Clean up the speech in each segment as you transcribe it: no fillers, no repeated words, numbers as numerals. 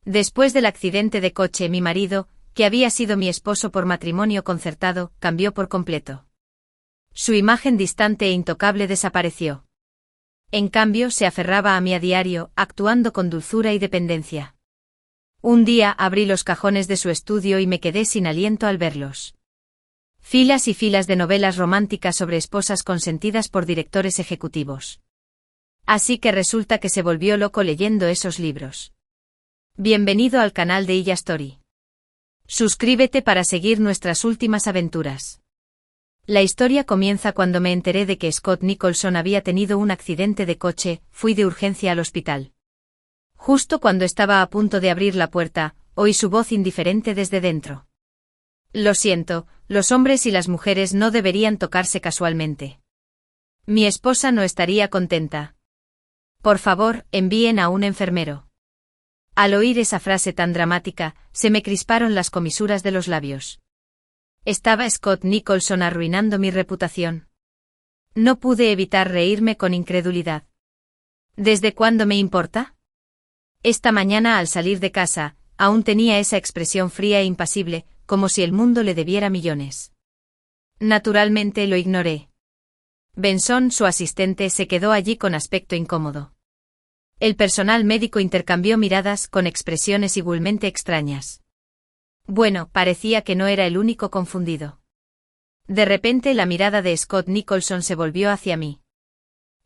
Después del accidente de coche, mi marido, que había sido mi esposo por matrimonio concertado, cambió por completo. Su imagen distante e intocable desapareció. En cambio, se aferraba a mí a diario, actuando con dulzura y dependencia. Un día abrí los cajones de su estudio y me quedé sin aliento al verlos. Filas y filas de novelas románticas sobre esposas consentidas por directores ejecutivos. Así que resulta que se volvió loco leyendo esos libros. Bienvenido al canal de Illa Story. Suscríbete para seguir nuestras últimas aventuras. La historia comienza cuando me enteré de que Scott Nicholson había tenido un accidente de coche. Fui de urgencia al hospital. Justo cuando estaba a punto de abrir la puerta, oí su voz indiferente desde dentro. Lo siento, los hombres y las mujeres no deberían tocarse casualmente. Mi esposa no estaría contenta. Por favor, envíen a un enfermero. Al oír esa frase tan dramática, se me crisparon las comisuras de los labios. ¿Estaba Scott Nicholson arruinando mi reputación? No pude evitar reírme con incredulidad. ¿Desde cuándo me importa? Esta mañana al salir de casa, aún tenía esa expresión fría e impasible, como si el mundo le debiera millones. Naturalmente lo ignoré. Benson, su asistente, se quedó allí con aspecto incómodo. El personal médico intercambió miradas con expresiones igualmente extrañas. Bueno, parecía que no era el único confundido. De repente la mirada de Scott Nicholson se volvió hacia mí.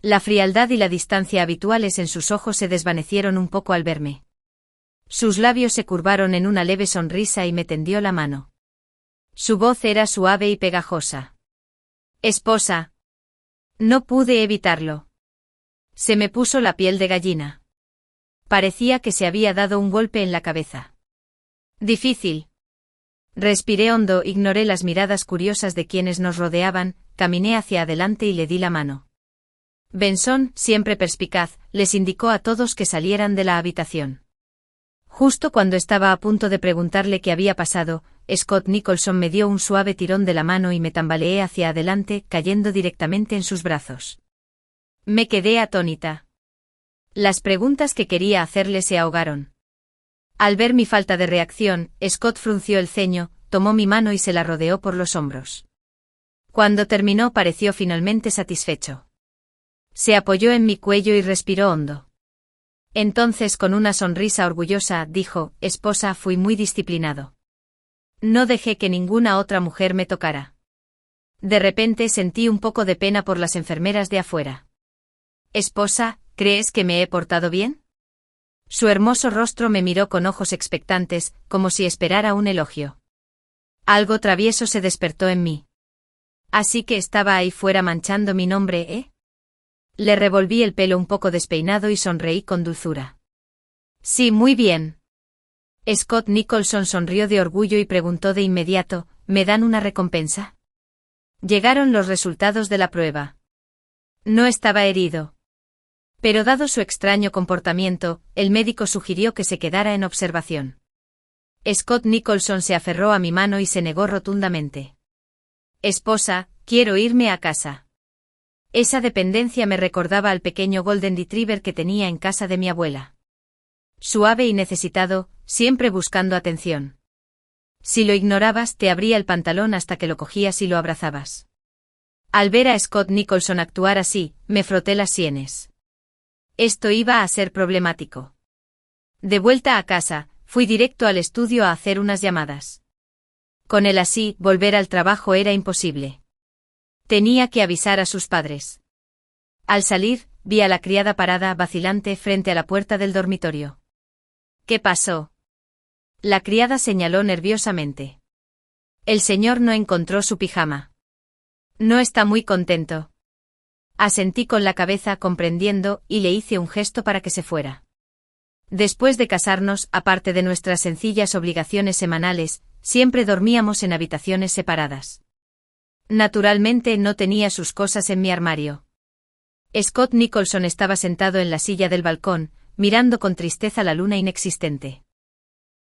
La frialdad y la distancia habituales en sus ojos se desvanecieron un poco al verme. Sus labios se curvaron en una leve sonrisa y me tendió la mano. Su voz era suave y pegajosa. Esposa. No pude evitarlo. Se me puso la piel de gallina. Parecía que se había dado un golpe en la cabeza. Difícil. Respiré hondo, ignoré las miradas curiosas de quienes nos rodeaban, caminé hacia adelante y le di la mano. Benson, siempre perspicaz, les indicó a todos que salieran de la habitación. Justo cuando estaba a punto de preguntarle qué había pasado, Scott Nicholson me dio un suave tirón de la mano y me tambaleé hacia adelante, cayendo directamente en sus brazos. Me quedé atónita. Las preguntas que quería hacerle se ahogaron. Al ver mi falta de reacción, Scott frunció el ceño, tomó mi mano y se la rodeó por los hombros. Cuando terminó pareció finalmente satisfecho. Se apoyó en mi cuello y respiró hondo. Entonces, con una sonrisa orgullosa, dijo: esposa, fui muy disciplinado. No dejé que ninguna otra mujer me tocara. De repente sentí un poco de pena por las enfermeras de afuera. Esposa, ¿crees que me he portado bien? Su hermoso rostro me miró con ojos expectantes, como si esperara un elogio. Algo travieso se despertó en mí. Así que estaba ahí fuera manchando mi nombre, ¿eh? Le revolví el pelo un poco despeinado y sonreí con dulzura. Sí, muy bien. Scott Nicholson sonrió de orgullo y preguntó de inmediato: ¿me dan una recompensa? Llegaron los resultados de la prueba. No estaba herido. Pero dado su extraño comportamiento, el médico sugirió que se quedara en observación. Scott Nicholson se aferró a mi mano y se negó rotundamente. Esposa, quiero irme a casa. Esa dependencia me recordaba al pequeño Golden Retriever que tenía en casa de mi abuela. Suave y necesitado, siempre buscando atención. Si lo ignorabas, te abría el pantalón hasta que lo cogías y lo abrazabas. Al ver a Scott Nicholson actuar así, me froté las sienes. Esto iba a ser problemático. De vuelta a casa, fui directo al estudio a hacer unas llamadas. Con él así, volver al trabajo era imposible. Tenía que avisar a sus padres. Al salir, vi a la criada parada vacilante frente a la puerta del dormitorio. ¿Qué pasó? La criada señaló nerviosamente. El señor no encontró su pijama. No está muy contento. Asentí con la cabeza comprendiendo y le hice un gesto para que se fuera. Después de casarnos, aparte de nuestras sencillas obligaciones semanales, siempre dormíamos en habitaciones separadas. Naturalmente no tenía sus cosas en mi armario. Scott Nicholson estaba sentado en la silla del balcón, mirando con tristeza la luna inexistente.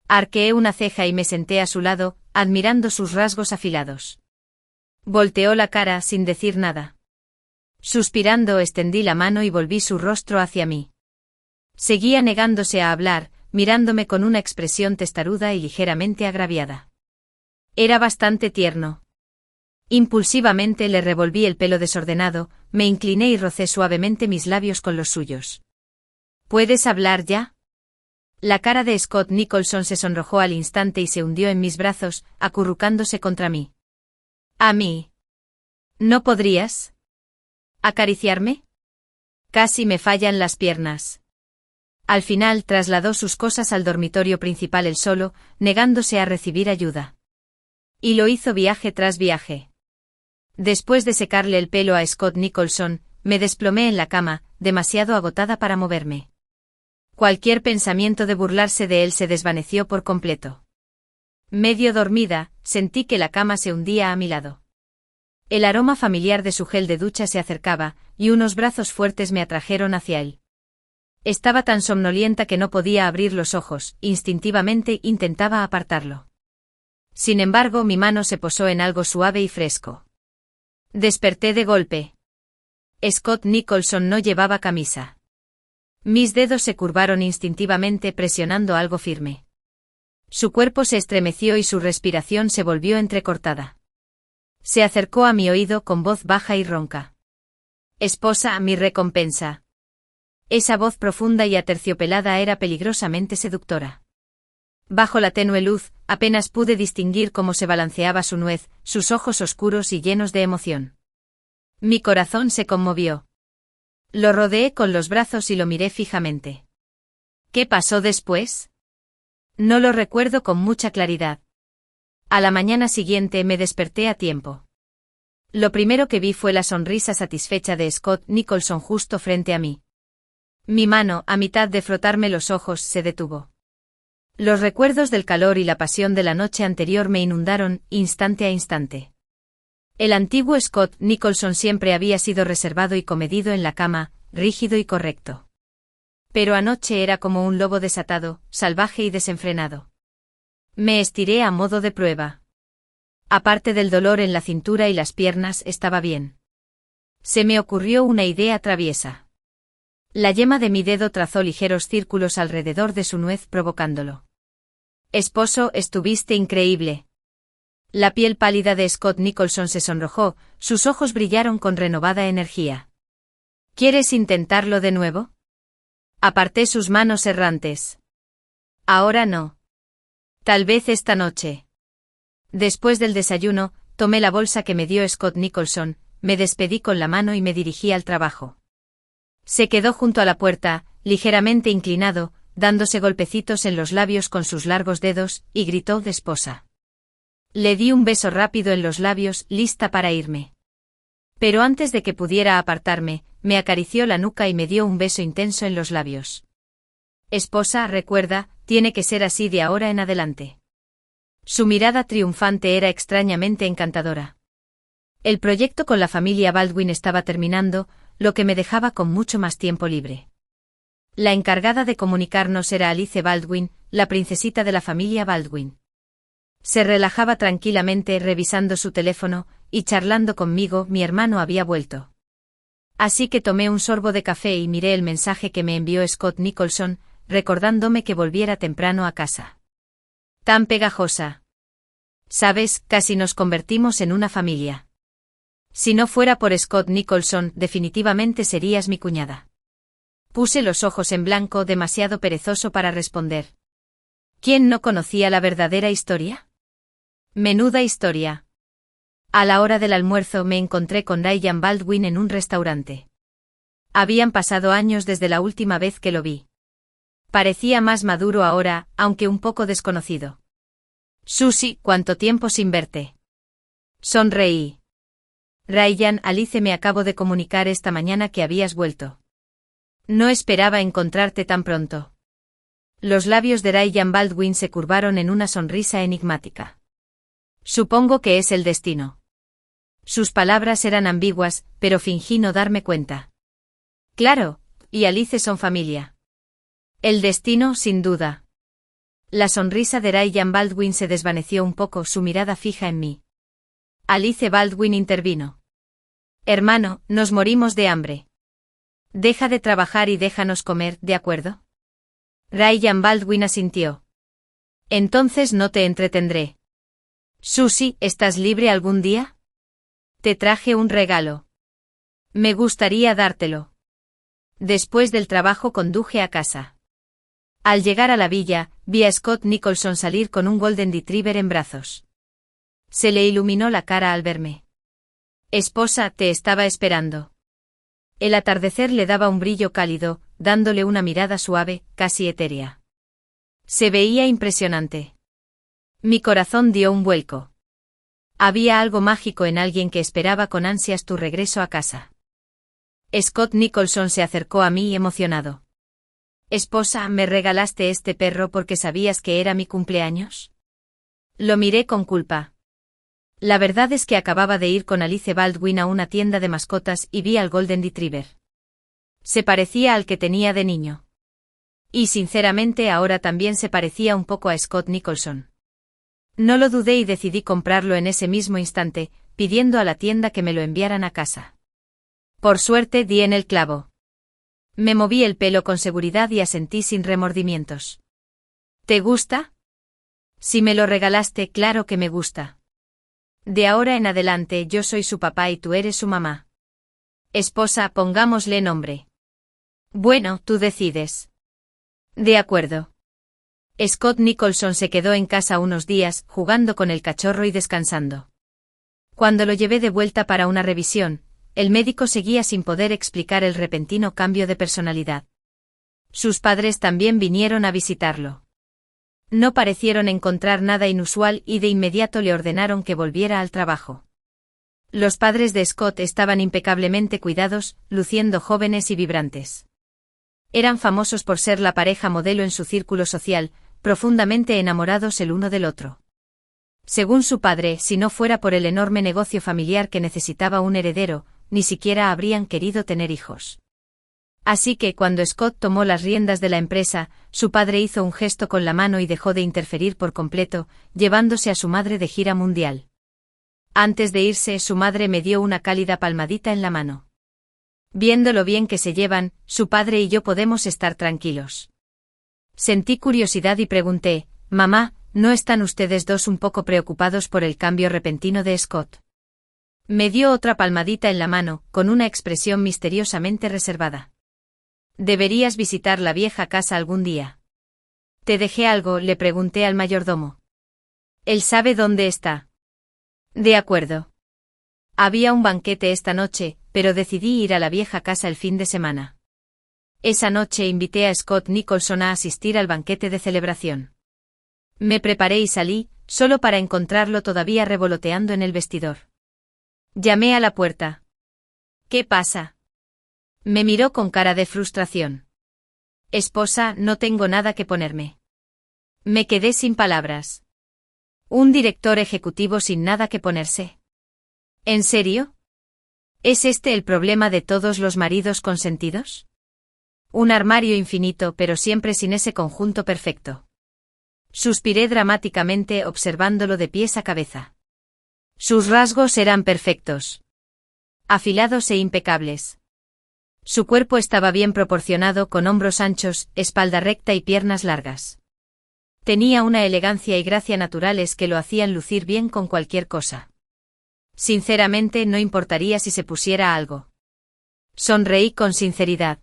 Arqueé una ceja y me senté a su lado, admirando sus rasgos afilados. Volteó la cara sin decir nada. Suspirando, extendí la mano y volví su rostro hacia mí. Seguía negándose a hablar, mirándome con una expresión testaruda y ligeramente agraviada. Era bastante tierno. Impulsivamente le revolví el pelo desordenado, me incliné y rocé suavemente mis labios con los suyos. ¿Puedes hablar ya? La cara de Scott Nicholson se sonrojó al instante y se hundió en mis brazos, acurrucándose contra mí. ¿A mí? ¿No podrías acariciarme? Casi me fallan las piernas. Al final trasladó sus cosas al dormitorio principal él solo, negándose a recibir ayuda. Y lo hizo viaje tras viaje. Después de secarle el pelo a Scott Nicholson, me desplomé en la cama, demasiado agotada para moverme. Cualquier pensamiento de burlarse de él se desvaneció por completo. Medio dormida, sentí que la cama se hundía a mi lado. El aroma familiar de su gel de ducha se acercaba, y unos brazos fuertes me atrajeron hacia él. Estaba tan somnolienta que no podía abrir los ojos, instintivamente intentaba apartarlo. Sin embargo, mi mano se posó en algo suave y fresco. Desperté de golpe. Scott Nicholson no llevaba camisa. Mis dedos se curvaron instintivamente presionando algo firme. Su cuerpo se estremeció y su respiración se volvió entrecortada. Se acercó a mi oído con voz baja y ronca. Esposa, mi recompensa. Esa voz profunda y aterciopelada era peligrosamente seductora. Bajo la tenue luz, apenas pude distinguir cómo se balanceaba su nuez, sus ojos oscuros y llenos de emoción. Mi corazón se conmovió. Lo rodeé con los brazos y lo miré fijamente. ¿Qué pasó después? No lo recuerdo con mucha claridad. A la mañana siguiente me desperté a tiempo. Lo primero que vi fue la sonrisa satisfecha de Scott Nicholson justo frente a mí. Mi mano, a mitad de frotarme los ojos, se detuvo. Los recuerdos del calor y la pasión de la noche anterior me inundaron, instante a instante. El antiguo Scott Nicholson siempre había sido reservado y comedido en la cama, rígido y correcto. Pero anoche era como un lobo desatado, salvaje y desenfrenado. Me estiré a modo de prueba. Aparte del dolor en la cintura y las piernas, estaba bien. Se me ocurrió una idea traviesa. La yema de mi dedo trazó ligeros círculos alrededor de su nuez provocándolo. Esposo, estuviste increíble. La piel pálida de Scott Nicholson se sonrojó, sus ojos brillaron con renovada energía. ¿Quieres intentarlo de nuevo? Aparté sus manos errantes. Ahora no. Tal vez esta noche. Después del desayuno, tomé la bolsa que me dio Scott Nicholson, me despedí con la mano y me dirigí al trabajo. Se quedó junto a la puerta, ligeramente inclinado, dándose golpecitos en los labios con sus largos dedos, y gritó de esposa. Le di un beso rápido en los labios, lista para irme. Pero antes de que pudiera apartarme, me acarició la nuca y me dio un beso intenso en los labios. Esposa, recuerda, tiene que ser así de ahora en adelante. Su mirada triunfante era extrañamente encantadora. El proyecto con la familia Baldwin estaba terminando, lo que me dejaba con mucho más tiempo libre. La encargada de comunicarnos era Alice Baldwin, la princesita de la familia Baldwin. Se relajaba tranquilamente revisando su teléfono, y charlando conmigo. Mi hermano había vuelto. Así que tomé un sorbo de café y miré el mensaje que me envió Scott Nicholson, recordándome que volviera temprano a casa. Tan pegajosa. Sabes, casi nos convertimos en una familia. Si no fuera por Scott Nicholson, definitivamente serías mi cuñada. Puse los ojos en blanco, demasiado perezoso para responder. ¿Quién no conocía la verdadera historia? Menuda historia. A la hora del almuerzo me encontré con Ryan Baldwin en un restaurante. Habían pasado años desde la última vez que lo vi. Parecía más maduro ahora, aunque un poco desconocido. Susie, ¿cuánto tiempo sin verte? Sonreí. Ryan, Alice me acabo de comunicar esta mañana que habías vuelto. No esperaba encontrarte tan pronto. Los labios de Ryan Baldwin se curvaron en una sonrisa enigmática. Supongo que es el destino. Sus palabras eran ambiguas, pero fingí no darme cuenta. Claro, y Alice son familia. El destino, sin duda. La sonrisa de Ryan Baldwin se desvaneció un poco, su mirada fija en mí. Alice Baldwin intervino. Hermano, nos morimos de hambre. Deja de trabajar y déjanos comer, ¿de acuerdo? Ryan Baldwin asintió. Entonces no te entretendré. Susie, ¿estás libre algún día? Te traje un regalo. Me gustaría dártelo. Después del trabajo conduje a casa. Al llegar a la villa, vi a Scott Nicholson salir con un Golden Retriever en brazos. Se le iluminó la cara al verme. Esposa, te estaba esperando. El atardecer le daba un brillo cálido, dándole una mirada suave, casi etérea. Se veía impresionante. Mi corazón dio un vuelco. Había algo mágico en alguien que esperaba con ansias tu regreso a casa. Scott Nicholson se acercó a mí emocionado. Esposa, ¿me regalaste este perro porque sabías que era mi cumpleaños? Lo miré con culpa. La verdad es que acababa de ir con Alice Baldwin a una tienda de mascotas y vi al Golden Retriever. Se parecía al que tenía de niño. Y sinceramente ahora también se parecía un poco a Scott Nicholson. No lo dudé y decidí comprarlo en ese mismo instante, pidiendo a la tienda que me lo enviaran a casa. Por suerte di en el clavo. Me moví el pelo con seguridad y asentí sin remordimientos. ¿Te gusta? Si me lo regalaste, claro que me gusta. De ahora en adelante yo soy su papá y tú eres su mamá. Esposa, pongámosle nombre. Bueno, tú decides. De acuerdo. Scott Nicholson se quedó en casa unos días, jugando con el cachorro y descansando. Cuando lo llevé de vuelta para una revisión, el médico seguía sin poder explicar el repentino cambio de personalidad. Sus padres también vinieron a visitarlo. No parecieron encontrar nada inusual y de inmediato le ordenaron que volviera al trabajo. Los padres de Scott estaban impecablemente cuidados, luciendo jóvenes y vibrantes. Eran famosos por ser la pareja modelo en su círculo social, profundamente enamorados el uno del otro. Según su padre, si no fuera por el enorme negocio familiar que necesitaba un heredero, ni siquiera habrían querido tener hijos. Así que cuando Scott tomó las riendas de la empresa, su padre hizo un gesto con la mano y dejó de interferir por completo, llevándose a su madre de gira mundial. Antes de irse, su madre me dio una cálida palmadita en la mano. Viendo lo bien que se llevan, su padre y yo podemos estar tranquilos. Sentí curiosidad y pregunté, mamá, ¿no están ustedes dos un poco preocupados por el cambio repentino de Scott? Me dio otra palmadita en la mano, con una expresión misteriosamente reservada. Deberías visitar la vieja casa algún día. ¿Te dejé algo?, le pregunté al mayordomo. Él sabe dónde está. De acuerdo. Había un banquete esta noche, pero decidí ir a la vieja casa el fin de semana. Esa noche invité a Scott Nicholson a asistir al banquete de celebración. Me preparé y salí, solo para encontrarlo todavía revoloteando en el vestidor. Llamé a la puerta. ¿Qué pasa? Me miró con cara de frustración. Esposa, no tengo nada que ponerme. Me quedé sin palabras. ¿Un director ejecutivo sin nada que ponerse? ¿En serio? ¿Es este el problema de todos los maridos consentidos? Un armario infinito pero siempre sin ese conjunto perfecto. Suspiré dramáticamente observándolo de pies a cabeza. Sus rasgos eran perfectos. Afilados e impecables. Su cuerpo estaba bien proporcionado con hombros anchos, espalda recta y piernas largas. Tenía una elegancia y gracia naturales que lo hacían lucir bien con cualquier cosa. Sinceramente no importaría si se pusiera algo. Sonreí con sinceridad.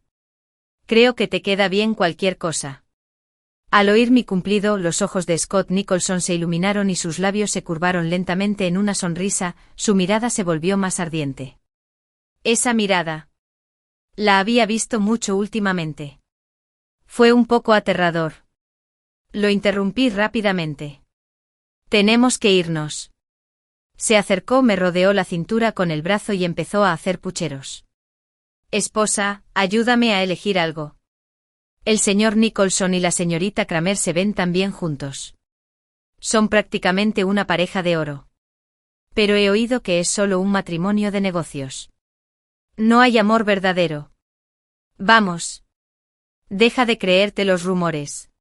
Creo que te queda bien cualquier cosa. Al oír mi cumplido, los ojos de Scott Nicholson se iluminaron y sus labios se curvaron lentamente en una sonrisa, su mirada se volvió más ardiente. Esa mirada. La había visto mucho últimamente. Fue un poco aterrador. Lo interrumpí rápidamente. Tenemos que irnos. Se acercó, me rodeó la cintura con el brazo y empezó a hacer pucheros. Esposa, ayúdame a elegir algo. El señor Nicholson y la señorita Kramer se ven tan bien juntos. Son prácticamente una pareja de oro. Pero he oído que es solo un matrimonio de negocios. No hay amor verdadero. Vamos. Deja de creerte los rumores.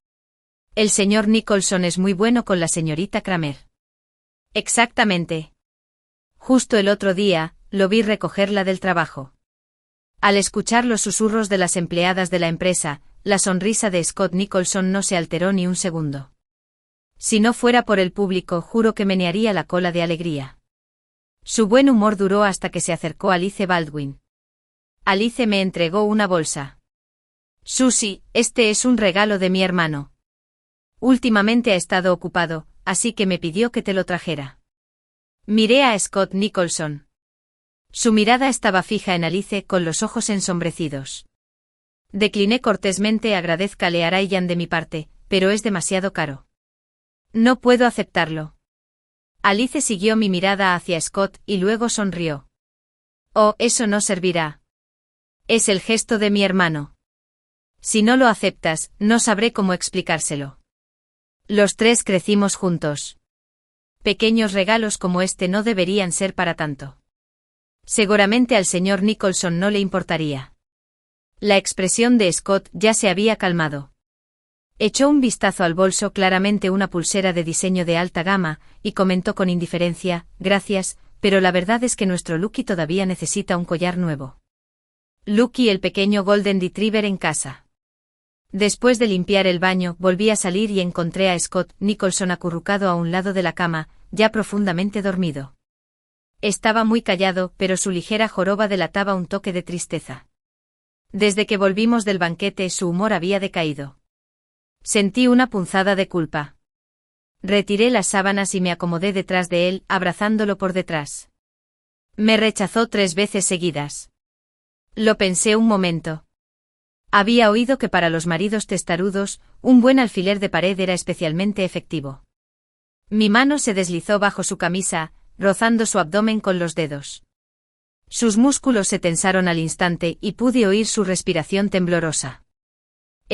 El señor Nicholson es muy bueno con la señorita Kramer. Exactamente. Justo el otro día, lo vi recogerla del trabajo. Al escuchar los susurros de las empleadas de la empresa, la sonrisa de Scott Nicholson no se alteró ni un segundo. Si no fuera por el público, juro que menearía la cola de alegría. Su buen humor duró hasta que se acercó Alice Baldwin. Alice me entregó una bolsa. Susie, este es un regalo de mi hermano. Últimamente ha estado ocupado, así que me pidió que te lo trajera. Miré a Scott Nicholson. Su mirada estaba fija en Alice con los ojos ensombrecidos. Decliné cortésmente. Agradézcale a Ryan de mi parte, pero es demasiado caro. No puedo aceptarlo. Alice siguió mi mirada hacia Scott y luego sonrió. Oh, eso no servirá. Es el gesto de mi hermano. Si no lo aceptas, no sabré cómo explicárselo. Los tres crecimos juntos. Pequeños regalos como este no deberían ser para tanto. Seguramente al señor Nicholson no le importaría. La expresión de Scott ya se había calmado. Echó un vistazo al bolso, claramente una pulsera de diseño de alta gama, y comentó con indiferencia: gracias, pero la verdad es que nuestro Lucky todavía necesita un collar nuevo. Lucky, el pequeño Golden Retriever en casa. Después de limpiar el baño, volví a salir y encontré a Scott Nicholson acurrucado a un lado de la cama, ya profundamente dormido. Estaba muy callado, pero su ligera joroba delataba un toque de tristeza. Desde que volvimos del banquete, su humor había decaído. Sentí una punzada de culpa. Retiré las sábanas y me acomodé detrás de él, abrazándolo por detrás. Me rechazó 3 veces seguidas. Lo pensé un momento. Había oído que para los maridos testarudos, un buen alfiler de pared era especialmente efectivo. Mi mano se deslizó bajo su camisa, rozando su abdomen con los dedos. Sus músculos se tensaron al instante y pude oír su respiración temblorosa.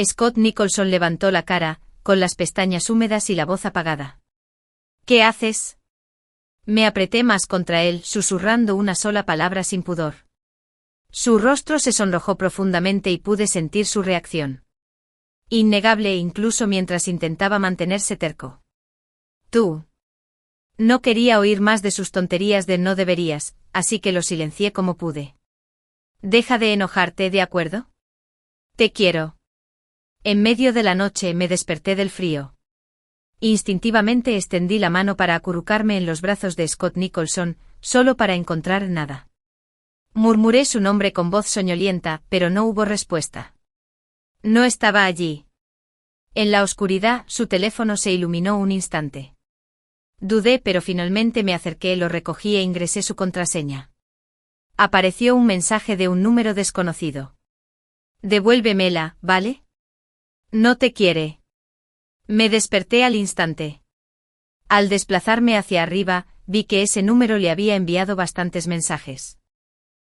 Scott Nicholson levantó la cara, con las pestañas húmedas y la voz apagada. ¿Qué haces? Me apreté más contra él, susurrando una sola palabra sin pudor. Su rostro se sonrojó profundamente y pude sentir su reacción. Innegable incluso mientras intentaba mantenerse terco. Tú. No quería oír más de sus tonterías de no deberías, así que lo silencié como pude. Deja de enojarte, ¿de acuerdo? Te quiero. En medio de la noche me desperté del frío. Instintivamente extendí la mano para acurrucarme en los brazos de Scott Nicholson, solo para encontrar nada. Murmuré su nombre con voz soñolienta, pero no hubo respuesta. No estaba allí. En la oscuridad, su teléfono se iluminó un instante. Dudé, pero finalmente me acerqué, lo recogí e ingresé su contraseña. Apareció un mensaje de un número desconocido. Devuélvemela, ¿vale? No te quiere. Me desperté al instante. Al desplazarme hacia arriba, vi que ese número le había enviado bastantes mensajes.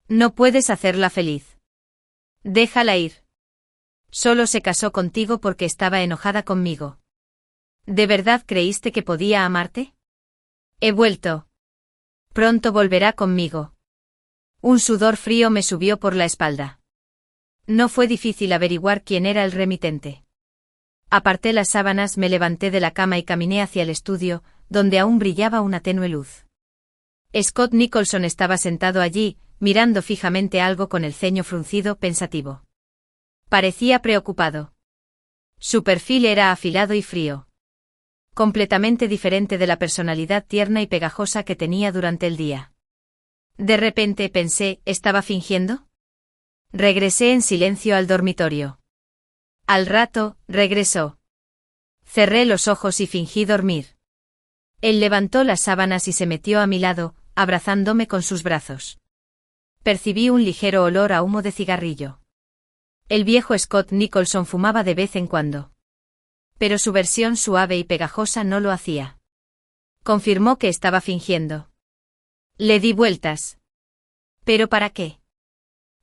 No puedes hacerla feliz. Déjala ir. Solo se casó contigo porque estaba enojada conmigo. ¿De verdad creíste que podía amarte? He vuelto. Pronto volverá conmigo. Un sudor frío me subió por la espalda. No fue difícil averiguar quién era el remitente. Aparté las sábanas, me levanté de la cama y caminé hacia el estudio, donde aún brillaba una tenue luz. Scott Nicholson estaba sentado allí, mirando fijamente algo con el ceño fruncido, pensativo. Parecía preocupado. Su perfil era afilado y frío. Completamente diferente de la personalidad tierna y pegajosa que tenía durante el día. De repente pensé, ¿estaba fingiendo? Regresé en silencio al dormitorio. Al rato, regresó. Cerré los ojos y fingí dormir. Él levantó las sábanas y se metió a mi lado, abrazándome con sus brazos. Percibí un ligero olor a humo de cigarrillo. El viejo Scott Nicholson fumaba de vez en cuando. Pero su versión suave y pegajosa no lo hacía. Confirmó que estaba fingiendo. Le di vueltas. ¿Pero para qué?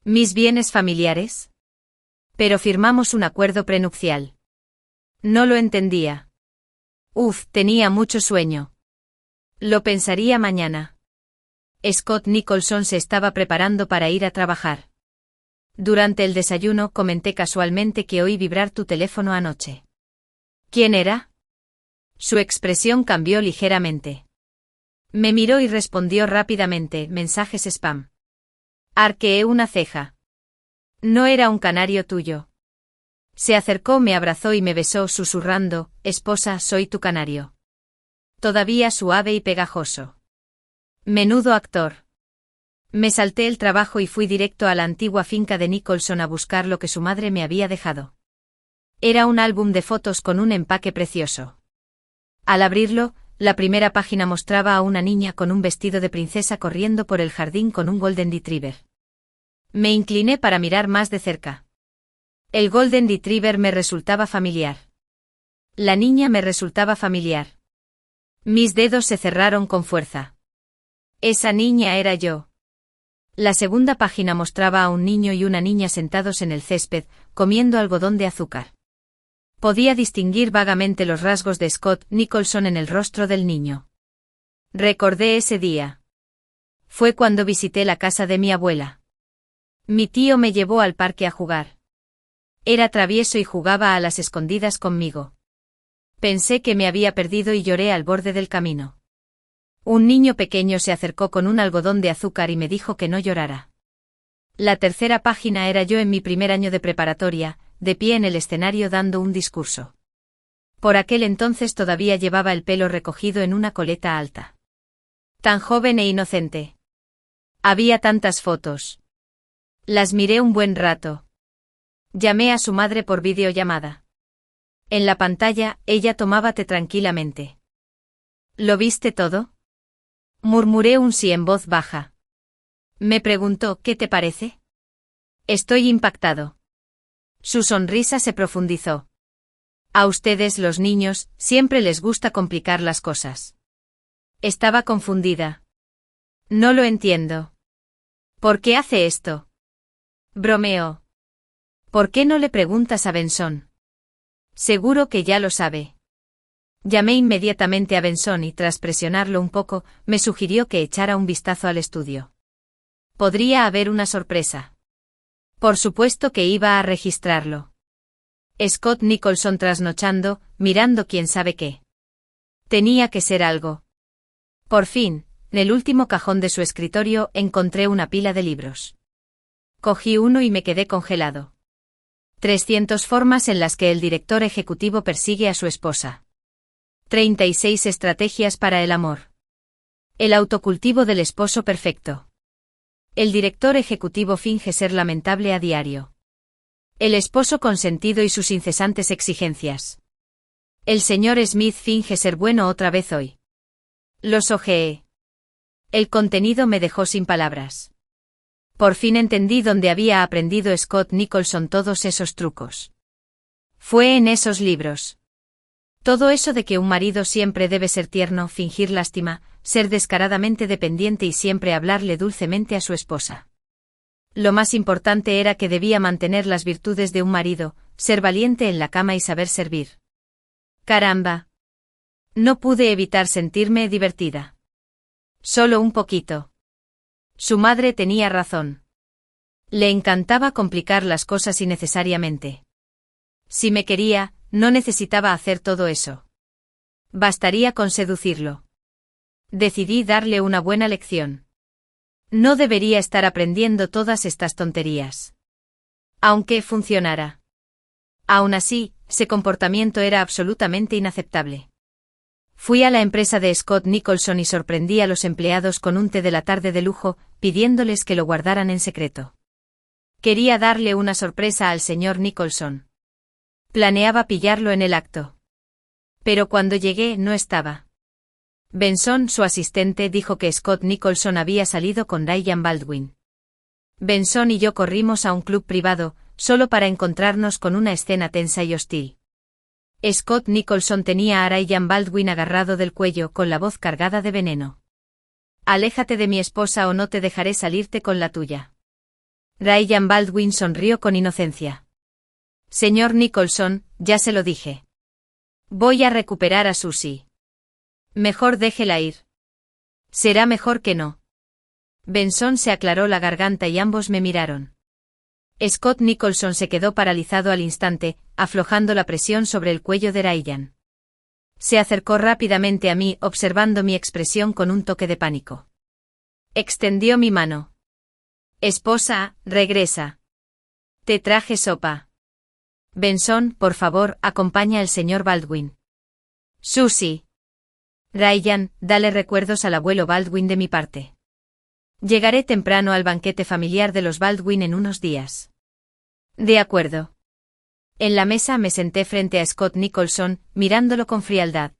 ¿Mis bienes familiares? Pero firmamos un acuerdo prenupcial. No lo entendía. Tenía mucho sueño. Lo pensaría mañana. Scott Nicholson se estaba preparando para ir a trabajar. Durante el desayuno comenté casualmente que oí vibrar tu teléfono anoche. ¿Quién era? Su expresión cambió ligeramente. Me miró y respondió rápidamente: mensajes spam. Arqueé una ceja. No era un canario tuyo. Se acercó, me abrazó y me besó susurrando, esposa, soy tu canario. Todavía suave y pegajoso. Menudo actor. Me salté el trabajo y fui directo a la antigua finca de Nicholson a buscar lo que su madre me había dejado. Era un álbum de fotos con un empaque precioso. Al abrirlo, la primera página mostraba a una niña con un vestido de princesa corriendo por el jardín con un Golden Retriever. Me incliné para mirar más de cerca. El Golden Retriever me resultaba familiar. La niña me resultaba familiar. Mis dedos se cerraron con fuerza. Esa niña era yo. La segunda página mostraba a un niño y una niña sentados en el césped, comiendo algodón de azúcar. Podía distinguir vagamente los rasgos de Scott Nicholson en el rostro del niño. Recordé ese día. Fue cuando visité la casa de mi abuela. Mi tío me llevó al parque a jugar. Era travieso y jugaba a las escondidas conmigo. Pensé que me había perdido y lloré al borde del camino. Un niño pequeño se acercó con un algodón de azúcar y me dijo que no llorara. La tercera página era yo en mi primer año de preparatoria, de pie en el escenario dando un discurso. Por aquel entonces todavía llevaba el pelo recogido en una coleta alta. Tan joven e inocente. Había tantas fotos. Las miré un buen rato. Llamé a su madre por videollamada. En la pantalla, ella tomaba té tranquilamente. ¿Lo viste todo? Murmuré un sí en voz baja. Me preguntó, ¿qué te parece? Estoy impactado. Su sonrisa se profundizó. A ustedes, los niños, siempre les gusta complicar las cosas. Estaba confundida. No lo entiendo. ¿Por qué hace esto? Bromeó. ¿Por qué no le preguntas a Benson? Seguro que ya lo sabe. Llamé inmediatamente a Benson y tras presionarlo un poco, me sugirió que echara un vistazo al estudio. Podría haber una sorpresa. Por supuesto que iba a registrarlo. Scott Nicholson trasnochando, mirando quién sabe qué. Tenía que ser algo. Por fin, en el último cajón de su escritorio encontré una pila de libros. Cogí uno y me quedé congelado. 300 formas en las que el director ejecutivo persigue a su esposa. 36 estrategias para el amor. El autocultivo del esposo perfecto. El director ejecutivo finge ser lamentable a diario. El esposo consentido y sus incesantes exigencias. El señor Smith finge ser bueno otra vez hoy. Los hojeé. El contenido me dejó sin palabras. Por fin entendí dónde había aprendido Scott Nicholson todos esos trucos. Fue en esos libros. Todo eso de que un marido siempre debe ser tierno, fingir lástima, ser descaradamente dependiente y siempre hablarle dulcemente a su esposa. Lo más importante era que debía mantener las virtudes de un marido, ser valiente en la cama y saber servir. Caramba. No pude evitar sentirme divertida. Solo un poquito. Su madre tenía razón. Le encantaba complicar las cosas innecesariamente. Si me quería, no necesitaba hacer todo eso. Bastaría con seducirlo. Decidí darle una buena lección. No debería estar aprendiendo todas estas tonterías. Aunque funcionara. Aún así, ese comportamiento era absolutamente inaceptable. Fui a la empresa de Scott Nicholson y sorprendí a los empleados con un té de la tarde de lujo, pidiéndoles que lo guardaran en secreto. Quería darle una sorpresa al señor Nicholson. Planeaba pillarlo en el acto. Pero cuando llegué no estaba. Benson, su asistente, dijo que Scott Nicholson había salido con Ryan Baldwin. Benson y yo corrimos a un club privado, solo para encontrarnos con una escena tensa y hostil. Scott Nicholson tenía a Ryan Baldwin agarrado del cuello con la voz cargada de veneno. Aléjate de mi esposa o no te dejaré salirte con la tuya. Ryan Baldwin sonrió con inocencia. Señor Nicholson, ya se lo dije. Voy a recuperar a Susie. Mejor déjela ir. Será mejor que no. Benson se aclaró la garganta y ambos me miraron. Scott Nicholson se quedó paralizado al instante, aflojando la presión sobre el cuello de Ryan. Se acercó rápidamente a mí, observando mi expresión con un toque de pánico. Extendió mi mano. Esposa, regresa. Te traje sopa. Benson, por favor, acompaña al señor Baldwin. Susie. Ryan, dale recuerdos al abuelo Baldwin de mi parte. Llegaré temprano al banquete familiar de los Baldwin en unos días. De acuerdo. En la mesa me senté frente a Scott Nicholson, mirándolo con frialdad.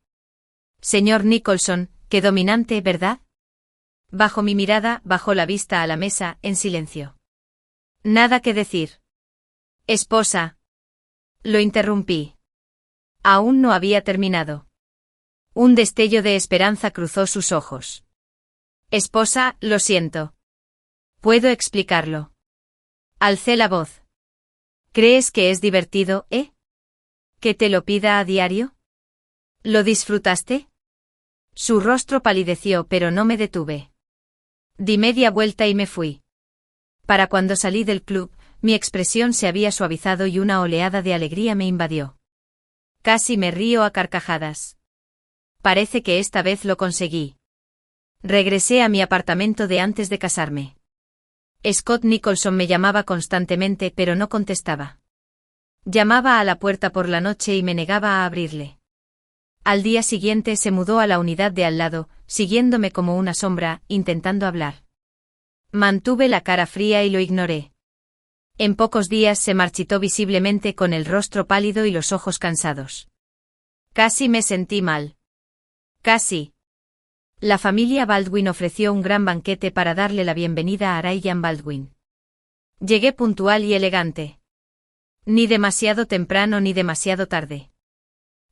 Señor Nicholson, qué dominante, ¿verdad? Bajo mi mirada, bajó la vista a la mesa, en silencio. Nada que decir. Esposa. Lo interrumpí. Aún no había terminado. Un destello de esperanza cruzó sus ojos. Esposa, lo siento. Puedo explicarlo. Alcé la voz. ¿Crees que es divertido, ¿Que te lo pida a diario? ¿Lo disfrutaste? Su rostro palideció, pero no me detuve. Di media vuelta y me fui. Para cuando salí del club, mi expresión se había suavizado y una oleada de alegría me invadió. Casi me río a carcajadas. Parece que esta vez lo conseguí. Regresé a mi apartamento de antes de casarme. Scott Nicholson me llamaba constantemente, pero no contestaba. Llamaba a la puerta por la noche y me negaba a abrirle. Al día siguiente se mudó a la unidad de al lado, siguiéndome como una sombra, intentando hablar. Mantuve la cara fría y lo ignoré. En pocos días se marchitó visiblemente con el rostro pálido y los ojos cansados. Casi me sentí mal. Casi. La familia Baldwin ofreció un gran banquete para darle la bienvenida a Ryan Baldwin. Llegué puntual y elegante. Ni demasiado temprano ni demasiado tarde.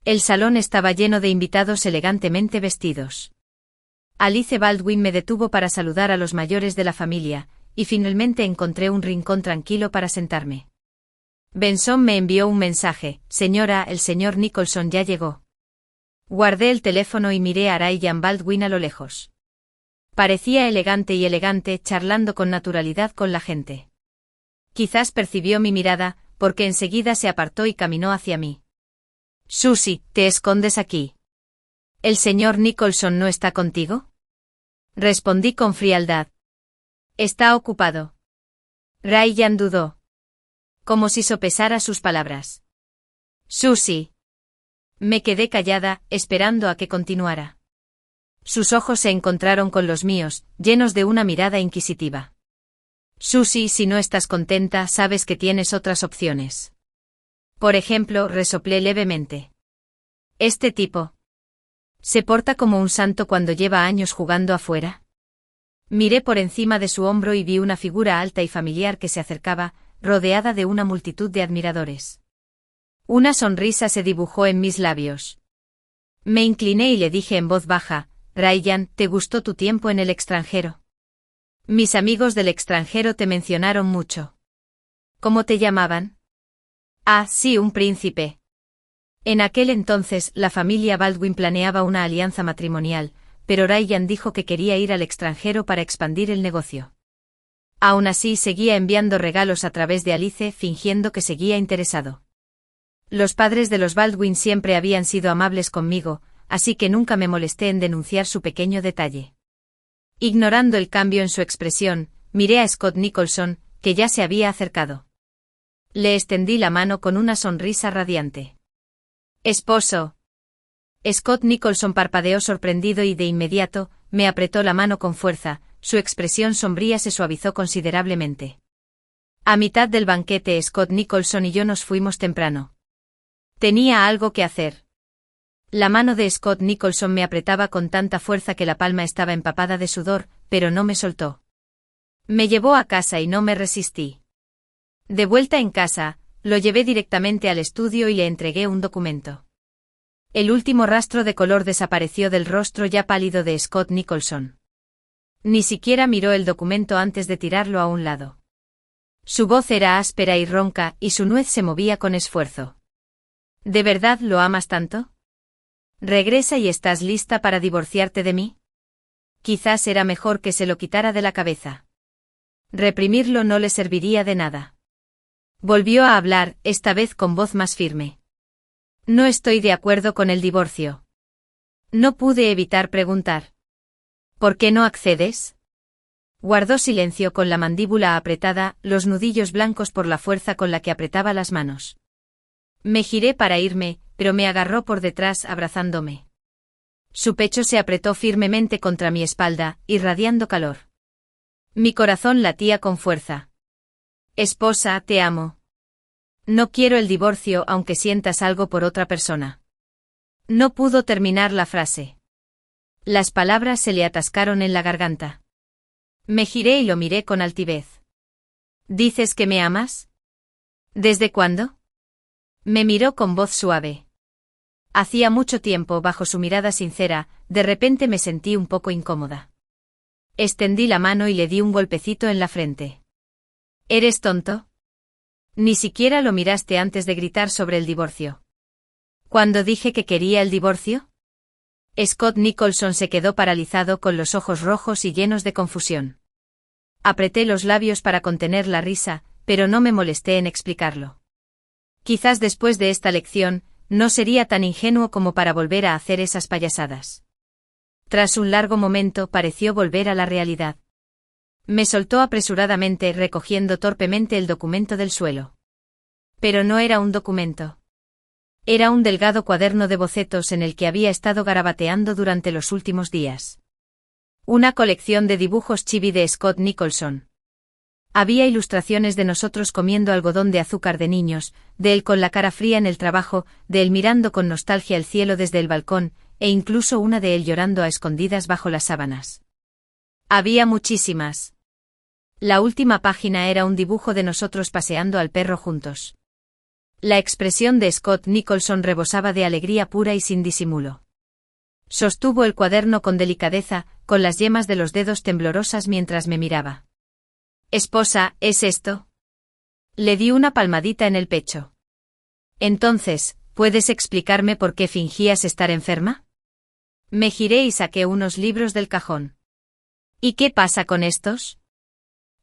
El salón estaba lleno de invitados elegantemente vestidos. Alice Baldwin me detuvo para saludar a los mayores de la familia, y finalmente encontré un rincón tranquilo para sentarme. Benson me envió un mensaje: señora, el señor Nicholson ya llegó. Guardé el teléfono y miré a Ryan Baldwin a lo lejos. Parecía elegante, charlando con naturalidad con la gente. Quizás percibió mi mirada, porque enseguida se apartó y caminó hacia mí. Susie, ¿te escondes aquí? ¿El señor Nicholson no está contigo? Respondí con frialdad. Está ocupado. Ryan dudó. Como si sopesara sus palabras. Susie. Me quedé callada, esperando a que continuara. Sus ojos se encontraron con los míos, llenos de una mirada inquisitiva. Susie, si no estás contenta, sabes que tienes otras opciones. Por ejemplo, resoplé levemente. Este tipo. ¿Se porta como un santo cuando lleva años jugando afuera? Miré por encima de su hombro y vi una figura alta y familiar que se acercaba, rodeada de una multitud de admiradores. Una sonrisa se dibujó en mis labios. Me incliné y le dije en voz baja: Ryan, ¿te gustó tu tiempo en el extranjero? Mis amigos del extranjero te mencionaron mucho. ¿Cómo te llamaban? Ah, sí, un príncipe. En aquel entonces, la familia Baldwin planeaba una alianza matrimonial, pero Ryan dijo que quería ir al extranjero para expandir el negocio. Aún así, seguía enviando regalos a través de Alice, fingiendo que seguía interesado. Los padres de los Baldwin siempre habían sido amables conmigo, así que nunca me molesté en denunciar su pequeño detalle. Ignorando el cambio en su expresión, miré a Scott Nicholson, que ya se había acercado. Le extendí la mano con una sonrisa radiante. Esposo. Scott Nicholson parpadeó sorprendido y de inmediato, me apretó la mano con fuerza, su expresión sombría se suavizó considerablemente. A mitad del banquete Scott Nicholson y yo nos fuimos temprano. Tenía algo que hacer. La mano de Scott Nicholson me apretaba con tanta fuerza que la palma estaba empapada de sudor, pero no me soltó. Me llevó a casa y no me resistí. De vuelta en casa, lo llevé directamente al estudio y le entregué un documento. El último rastro de color desapareció del rostro ya pálido de Scott Nicholson. Ni siquiera miró el documento antes de tirarlo a un lado. Su voz era áspera y ronca, y su nuez se movía con esfuerzo. ¿De verdad lo amas tanto? ¿Regresa y estás lista para divorciarte de mí? Quizás era mejor que se lo quitara de la cabeza. Reprimirlo no le serviría de nada. Volvió a hablar, esta vez con voz más firme. No estoy de acuerdo con el divorcio. No pude evitar preguntar. ¿Por qué no accedes? Guardó silencio con la mandíbula apretada, los nudillos blancos por la fuerza con la que apretaba las manos. Me giré para irme, pero me agarró por detrás abrazándome. Su pecho se apretó firmemente contra mi espalda, irradiando calor. Mi corazón latía con fuerza. Esposa, te amo. No quiero el divorcio aunque sientas algo por otra persona. No pudo terminar la frase. Las palabras se le atascaron en la garganta. Me giré y lo miré con altivez. ¿Dices que me amas? ¿Desde cuándo? Me miró con voz suave. Hacía mucho tiempo, bajo su mirada sincera, de repente me sentí un poco incómoda. Extendí la mano y le di un golpecito en la frente. ¿Eres tonto? Ni siquiera lo miraste antes de gritar sobre el divorcio. ¿Cuándo dije que quería el divorcio? Scott Nicholson se quedó paralizado con los ojos rojos y llenos de confusión. Apreté los labios para contener la risa, pero no me molesté en explicarlo. Quizás después de esta lección, no sería tan ingenuo como para volver a hacer esas payasadas. Tras un largo momento pareció volver a la realidad. Me soltó apresuradamente, recogiendo torpemente el documento del suelo. Pero no era un documento. Era un delgado cuaderno de bocetos en el que había estado garabateando durante los últimos días. Una colección de dibujos chibi de Scott Nicholson. Había ilustraciones de nosotros comiendo algodón de azúcar de niños, de él con la cara fría en el trabajo, de él mirando con nostalgia el cielo desde el balcón, e incluso una de él llorando a escondidas bajo las sábanas. Había muchísimas. La última página era un dibujo de nosotros paseando al perro juntos. La expresión de Scott Nicholson rebosaba de alegría pura y sin disimulo. Sostuvo el cuaderno con delicadeza, con las yemas de los dedos temblorosas mientras me miraba. Esposa, ¿es esto? Le di una palmadita en el pecho. Entonces, ¿puedes explicarme por qué fingías estar enferma? Me giré y saqué unos libros del cajón. ¿Y qué pasa con estos?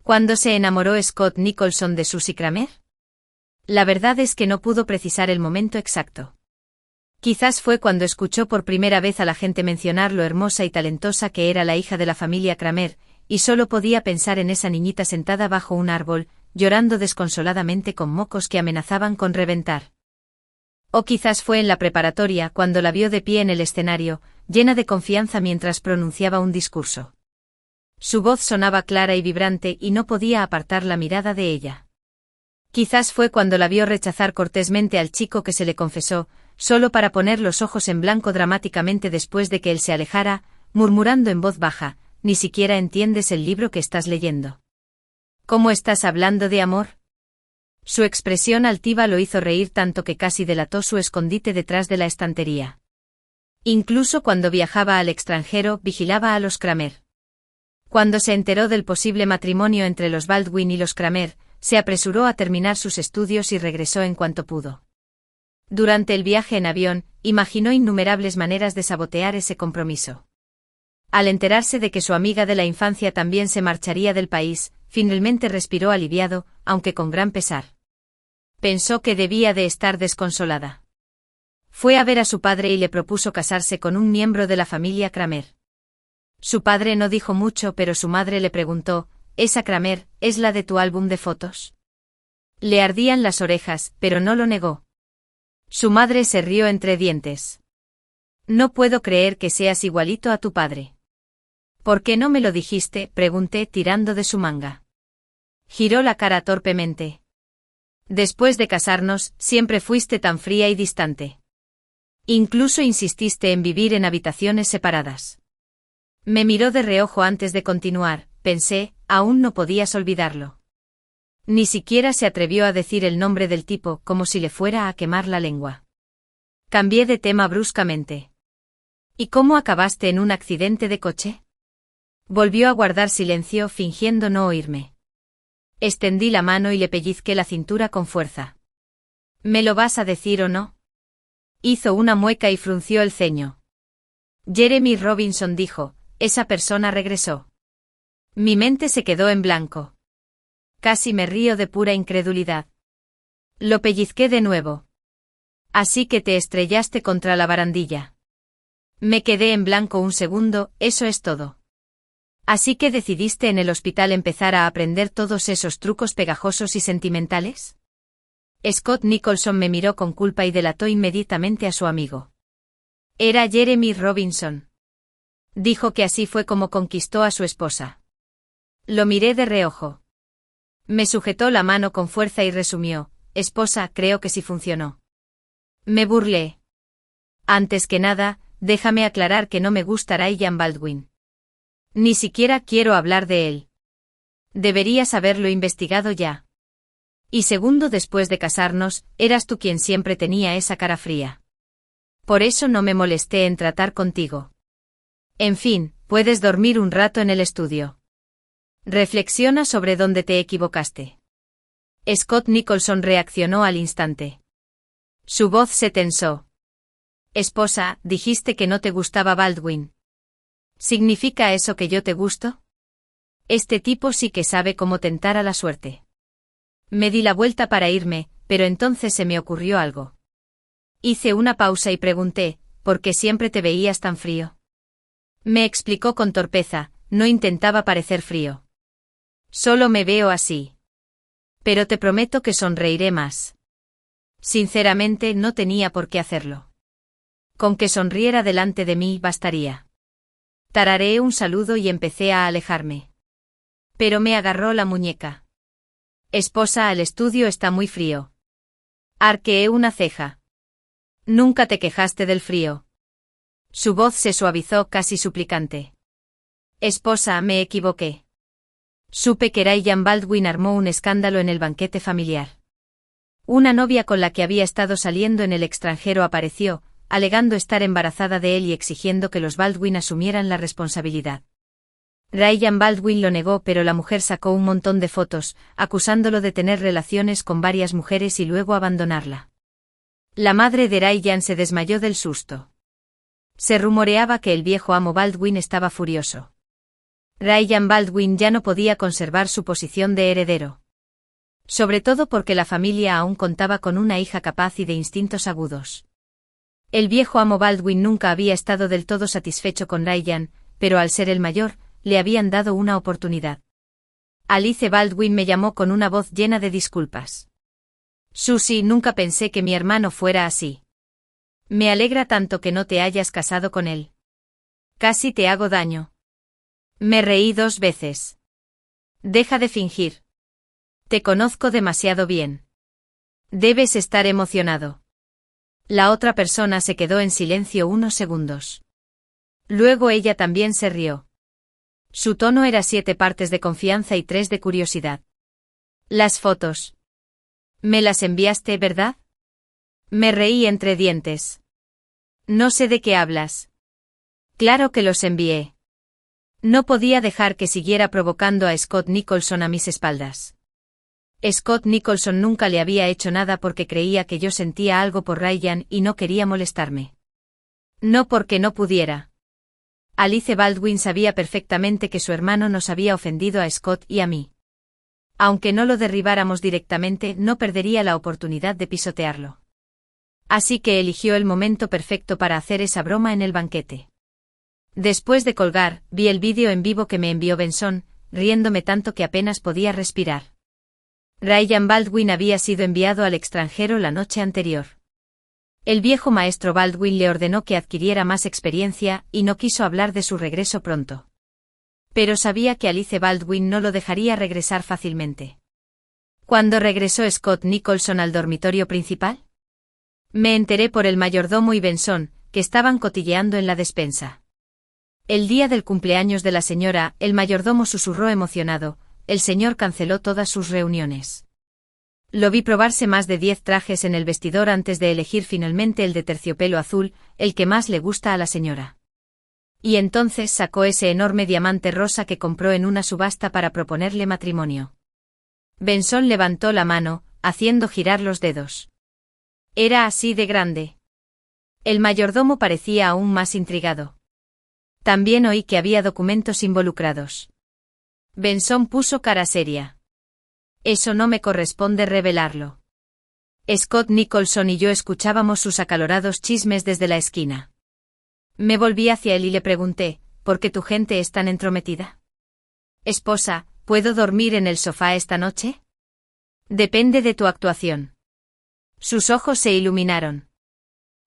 ¿Cuándo se enamoró Scott Nicholson de Susie Kramer? La verdad es que no pudo precisar el momento exacto. Quizás fue cuando escuchó por primera vez a la gente mencionar lo hermosa y talentosa que era la hija de la familia Kramer, y solo podía pensar en esa niñita sentada bajo un árbol, llorando desconsoladamente con mocos que amenazaban con reventar. O quizás fue en la preparatoria cuando la vio de pie en el escenario, llena de confianza mientras pronunciaba un discurso. Su voz sonaba clara y vibrante y no podía apartar la mirada de ella. Quizás fue cuando la vio rechazar cortésmente al chico que se le confesó, solo para poner los ojos en blanco dramáticamente después de que él se alejara, murmurando en voz baja: «Ni siquiera entiendes el libro que estás leyendo. ¿Cómo estás hablando de amor?». Su expresión altiva lo hizo reír tanto que casi delató su escondite detrás de la estantería. Incluso cuando viajaba al extranjero, vigilaba a los Kramer. Cuando se enteró del posible matrimonio entre los Baldwin y los Kramer, se apresuró a terminar sus estudios y regresó en cuanto pudo. Durante el viaje en avión, imaginó innumerables maneras de sabotear ese compromiso. Al enterarse de que su amiga de la infancia también se marcharía del país, finalmente respiró aliviado, aunque con gran pesar. Pensó que debía de estar desconsolada. Fue a ver a su padre y le propuso casarse con un miembro de la familia Kramer. Su padre no dijo mucho, pero su madre le preguntó: «¿Esa Kramer es la de tu álbum de fotos?». Le ardían las orejas, pero no lo negó. Su madre se rió entre dientes. «No puedo creer que seas igualito a tu padre». «¿Por qué no me lo dijiste?», pregunté tirando de su manga. Giró la cara torpemente. «Después de casarnos, siempre fuiste tan fría y distante. Incluso insististe en vivir en habitaciones separadas». Me miró de reojo antes de continuar. Pensé, aún no podías olvidarlo. Ni siquiera se atrevió a decir el nombre del tipo, como si le fuera a quemar la lengua. Cambié de tema bruscamente. ¿Y cómo acabaste en un accidente de coche? Volvió a guardar silencio, fingiendo no oírme. Extendí la mano y le pellizqué la cintura con fuerza. ¿Me lo vas a decir o no? Hizo una mueca y frunció el ceño. Jeremy Robinson dijo: «Esa persona regresó». Mi mente se quedó en blanco. Casi me río de pura incredulidad. Lo pellizqué de nuevo. «Así que te estrellaste contra la barandilla». Me quedé en blanco un segundo. «Eso es todo». «Así que decidiste en el hospital empezar a aprender todos esos trucos pegajosos y sentimentales». Scott Nicholson me miró con culpa y delató inmediatamente a su amigo. Era Jeremy Robinson. Dijo que así fue como conquistó a su esposa. Lo miré de reojo. Me sujetó la mano con fuerza y resumió: esposa, creo que sí funcionó. Me burlé. Antes que nada, déjame aclarar que no me gusta Ryan Baldwin. Ni siquiera quiero hablar de él. Deberías haberlo investigado ya. Y segundo, después de casarnos, eras tú quien siempre tenía esa cara fría. Por eso no me molesté en tratar contigo. En fin, puedes dormir un rato en el estudio. Reflexiona sobre dónde te equivocaste. Scott Nicholson reaccionó al instante. Su voz se tensó. Esposa, dijiste que no te gustaba Baldwin. ¿Significa eso que yo te gusto? Este tipo sí que sabe cómo tentar a la suerte. Me di la vuelta para irme, pero entonces se me ocurrió algo. Hice una pausa y pregunté: ¿por qué siempre te veías tan frío? Me explicó con torpeza: no intentaba parecer frío. Solo me veo así. Pero te prometo que sonreiré más. Sinceramente, no tenía por qué hacerlo. Con que sonriera delante de mí bastaría. Tarareé un saludo y empecé a alejarme. Pero me agarró la muñeca. Esposa, el estudio está muy frío. Arqueé una ceja. Nunca te quejaste del frío. Su voz se suavizó casi suplicante. Esposa, me equivoqué. Supe que Ryan Baldwin armó un escándalo en el banquete familiar. Una novia con la que había estado saliendo en el extranjero apareció, alegando estar embarazada de él y exigiendo que los Baldwin asumieran la responsabilidad. Ryan Baldwin lo negó, pero la mujer sacó un montón de fotos, acusándolo de tener relaciones con varias mujeres y luego abandonarla. La madre de Ryan se desmayó del susto. Se rumoreaba que el viejo amo Baldwin estaba furioso. Ryan Baldwin ya no podía conservar su posición de heredero. Sobre todo porque la familia aún contaba con una hija capaz y de instintos agudos. El viejo amo Baldwin nunca había estado del todo satisfecho con Ryan, pero al ser el mayor, le habían dado una oportunidad. Alice Baldwin me llamó con una voz llena de disculpas. Susie, nunca pensé que mi hermano fuera así. Me alegra tanto que no te hayas casado con él. Casi te hago daño. Me reí 2 veces. Deja de fingir. Te conozco demasiado bien. Debes estar emocionado. La otra persona se quedó en silencio unos segundos. Luego ella también se rió. Su tono era 7 partes de confianza y 3 de curiosidad. Las fotos. Me las enviaste, ¿verdad? Me reí entre dientes. No sé de qué hablas. Claro que los envié. No podía dejar que siguiera provocando a Scott Nicholson a mis espaldas. Scott Nicholson nunca le había hecho nada porque creía que yo sentía algo por Ryan y no quería molestarme. No porque no pudiera. Alice Baldwin sabía perfectamente que su hermano nos había ofendido a Scott y a mí. Aunque no lo derribáramos directamente, no perdería la oportunidad de pisotearlo. Así que eligió el momento perfecto para hacer esa broma en el banquete. Después de colgar, vi el vídeo en vivo que me envió Benson, riéndome tanto que apenas podía respirar. Ryan Baldwin había sido enviado al extranjero la noche anterior. El viejo maestro Baldwin le ordenó que adquiriera más experiencia y no quiso hablar de su regreso pronto. Pero sabía que Alice Baldwin no lo dejaría regresar fácilmente. ¿Cuándo regresó Scott Nicholson al dormitorio principal? Me enteré por el mayordomo y Benson, que estaban cotilleando en la despensa. El día del cumpleaños de la señora, el mayordomo susurró emocionado: el señor canceló todas sus reuniones. Lo vi probarse más de 10 trajes en el vestidor antes de elegir finalmente el de terciopelo azul, el que más le gusta a la señora. Y entonces sacó ese enorme diamante rosa que compró en una subasta para proponerle matrimonio. Benson levantó la mano, haciendo girar los dedos. Era así de grande. El mayordomo parecía aún más intrigado. También oí que había documentos involucrados. Benson puso cara seria. Eso no me corresponde revelarlo. Scott Nicholson y yo escuchábamos sus acalorados chismes desde la esquina. Me volví hacia él y le pregunté: ¿por qué tu gente es tan entrometida? Esposa, ¿puedo dormir en el sofá esta noche? Depende de tu actuación. Sus ojos se iluminaron.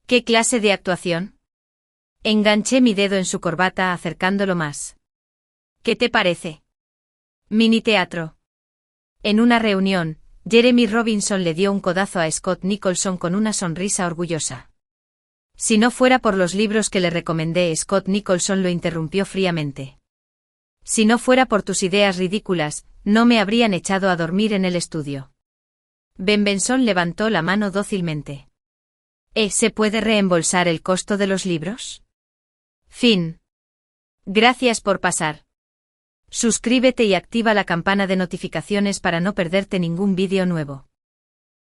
¿Qué clase de actuación? Enganché mi dedo en su corbata acercándolo más. ¿Qué te parece? Mini teatro. En una reunión, Jeremy Robinson le dio un codazo a Scott Nicholson con una sonrisa orgullosa. Si no fuera por los libros que le recomendé, Scott Nicholson lo interrumpió fríamente. Si no fuera por tus ideas ridículas, no me habrían echado a dormir en el estudio. Ben Benson levantó la mano dócilmente. ¿Se puede reembolsar el costo de los libros? Fin. Gracias por pasar. Suscríbete y activa la campana de notificaciones para no perderte ningún vídeo nuevo.